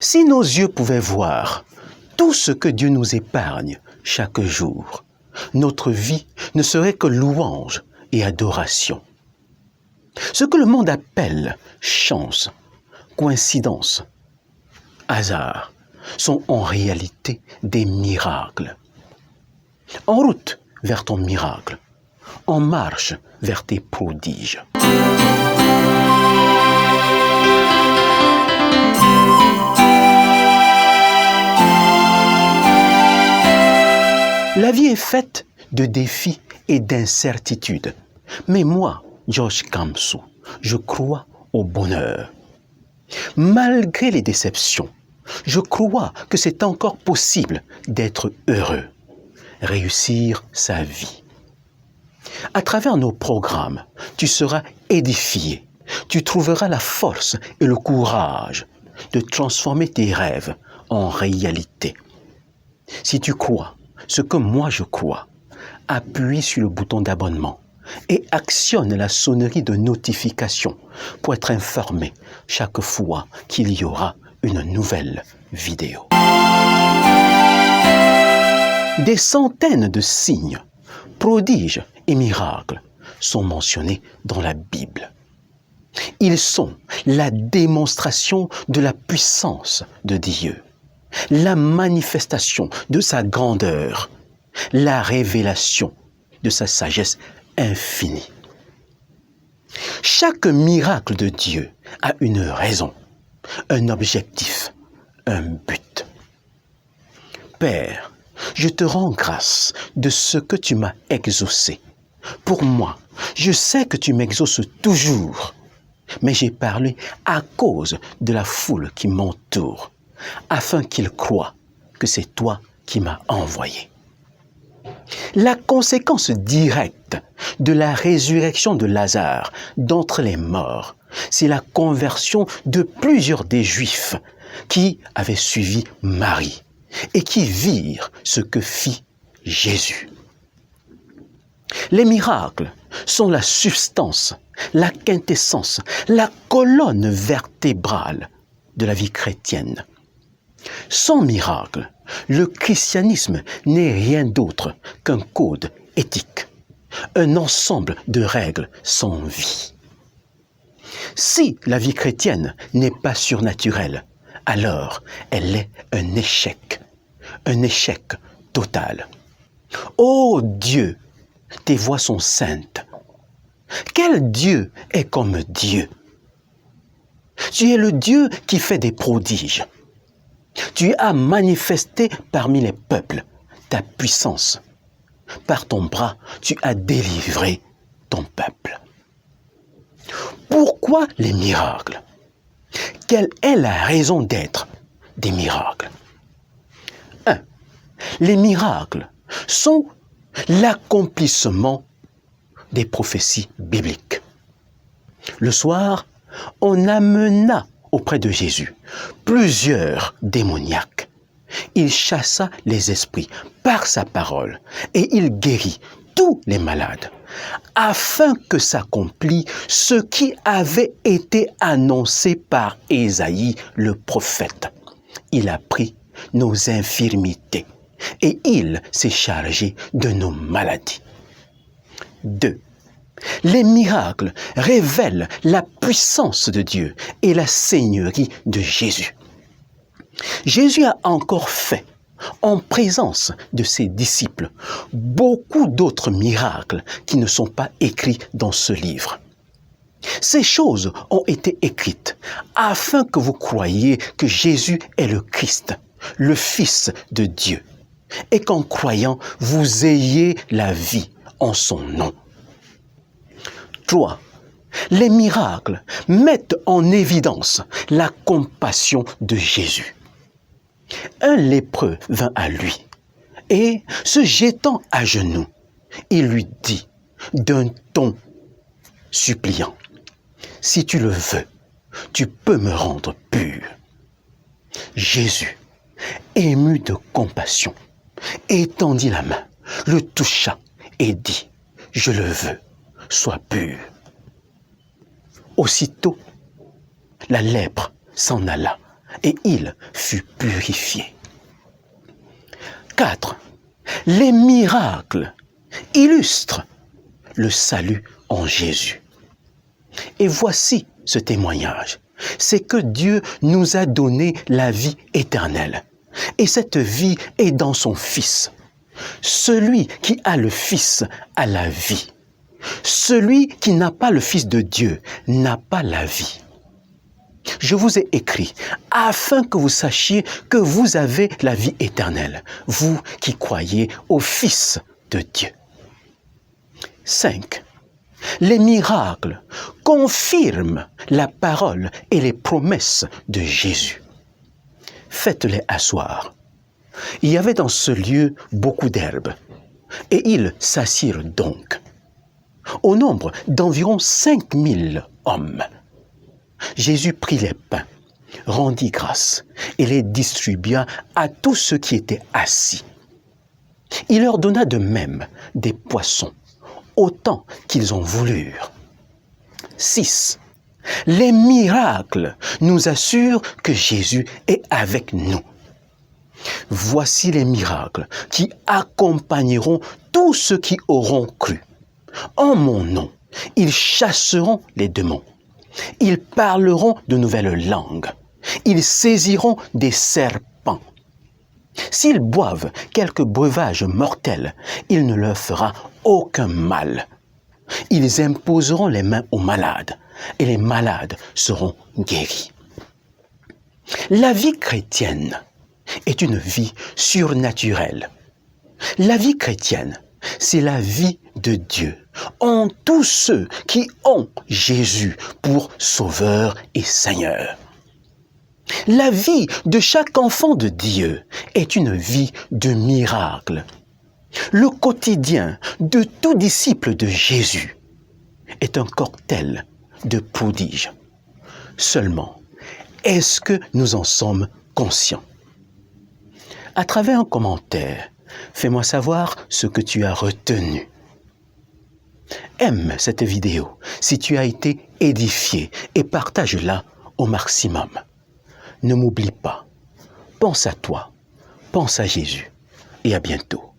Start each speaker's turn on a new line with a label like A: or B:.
A: Si nos yeux pouvaient voir tout ce que Dieu nous épargne chaque jour, notre vie ne serait que louange et adoration. Ce que le monde appelle chance, coïncidence, hasard, sont en réalité des miracles. En route vers ton miracle, en marche vers tes prodiges. La vie est faite de défis et d'incertitudes. Mais moi, Josh Kamsou, je crois au bonheur. Malgré les déceptions, je crois que c'est encore possible d'être heureux, réussir sa vie. À travers nos programmes, tu seras édifié. Tu trouveras la force et le courage de transformer tes rêves en réalité. Si tu crois ce que moi je crois, appuie sur le bouton d'abonnement et actionne la sonnerie de notification pour être informé chaque fois qu'il y aura une nouvelle vidéo. Des centaines de signes, prodiges et miracles sont mentionnés dans la Bible. Ils sont la démonstration de la puissance de Dieu, la manifestation de sa grandeur, la révélation de sa sagesse infinie. Chaque miracle de Dieu a une raison, un objectif, un but. Père, je te rends grâce de ce que tu m'as exaucé. Pour moi, je sais que tu m'exauces toujours, mais j'ai parlé à cause de la foule qui m'entoure, afin qu'ils croient que c'est toi qui m'as envoyé. La conséquence directe de la résurrection de Lazare d'entre les morts, c'est la conversion de plusieurs des Juifs qui avaient suivi Marie et qui virent ce que fit Jésus. Les miracles sont la substance, la quintessence, la colonne vertébrale de la vie chrétienne. Sans miracle, le christianisme n'est rien d'autre qu'un code éthique, un ensemble de règles sans vie. Si la vie chrétienne n'est pas surnaturelle, alors elle est un échec total. Ô Dieu, tes voies sont saintes. Quel Dieu est comme Dieu? Tu es le Dieu qui fait des prodiges. Tu as manifesté parmi les peuples ta puissance. Par ton bras, tu as délivré ton peuple. Pourquoi les miracles? Quelle est la raison d'être des miracles? 1. Les miracles sont l'accomplissement des prophéties bibliques. Le soir, on amena auprès de Jésus plusieurs démoniaques. Il chassa les esprits par sa parole et il guérit tous les malades, afin que s'accomplisse ce qui avait été annoncé par Ésaïe le prophète. Il a pris nos infirmités et il s'est chargé de nos maladies. 2. Les miracles révèlent la puissance de Dieu et la seigneurie de Jésus. Jésus a encore fait, en présence de ses disciples, beaucoup d'autres miracles qui ne sont pas écrits dans ce livre. Ces choses ont été écrites afin que vous croyiez que Jésus est le Christ, le Fils de Dieu, et qu'en croyant, vous ayez la vie en son nom. 3. Les miracles mettent en évidence la compassion de Jésus. Un lépreux vint à lui et, se jetant à genoux, il lui dit d'un ton suppliant, « Si tu le veux, tu peux me rendre pur. » Jésus, ému de compassion, étendit la main, le toucha et dit, « Je le veux. Sois pur. » Aussitôt, la lèpre s'en alla et il fut purifié. 4. Les miracles illustrent le salut en Jésus. Et voici ce témoignage. C'est que Dieu nous a donné la vie éternelle. Et cette vie est dans son Fils. Celui qui a le Fils a la vie. Celui qui n'a pas le Fils de Dieu n'a pas la vie. Je vous ai écrit afin que vous sachiez que vous avez la vie éternelle, vous qui croyez au Fils de Dieu. 5. Les miracles confirment la parole et les promesses de Jésus. Faites-les asseoir. Il y avait dans ce lieu beaucoup d'herbes, et ils s'assirent donc, au nombre d'environ 5000 hommes. Jésus prit les pains, rendit grâce et les distribua à tous ceux qui étaient assis. Il leur donna de même des poissons, autant qu'ils en voulurent. 6. Les miracles nous assurent que Jésus est avec nous. Voici les miracles qui accompagneront tous ceux qui auront cru. En mon nom, ils chasseront les démons. Ils parleront de nouvelles langues. Ils saisiront des serpents. S'ils boivent quelque breuvage mortel, il ne leur fera aucun mal. Ils imposeront les mains aux malades, et les malades seront guéris. La vie chrétienne est une vie surnaturelle. La vie chrétienne, c'est la vie de Dieu en tous ceux qui ont Jésus pour Sauveur et Seigneur. La vie de chaque enfant de Dieu est une vie de miracle. Le quotidien de tout disciple de Jésus est un cocktail de prodiges. Seulement, est-ce que nous en sommes conscients? À travers un commentaire, fais-moi savoir ce que tu as retenu. Aime cette vidéo si tu as été édifié et partage-la au maximum. Ne m'oublie pas. Pense à toi, pense à Jésus et à bientôt.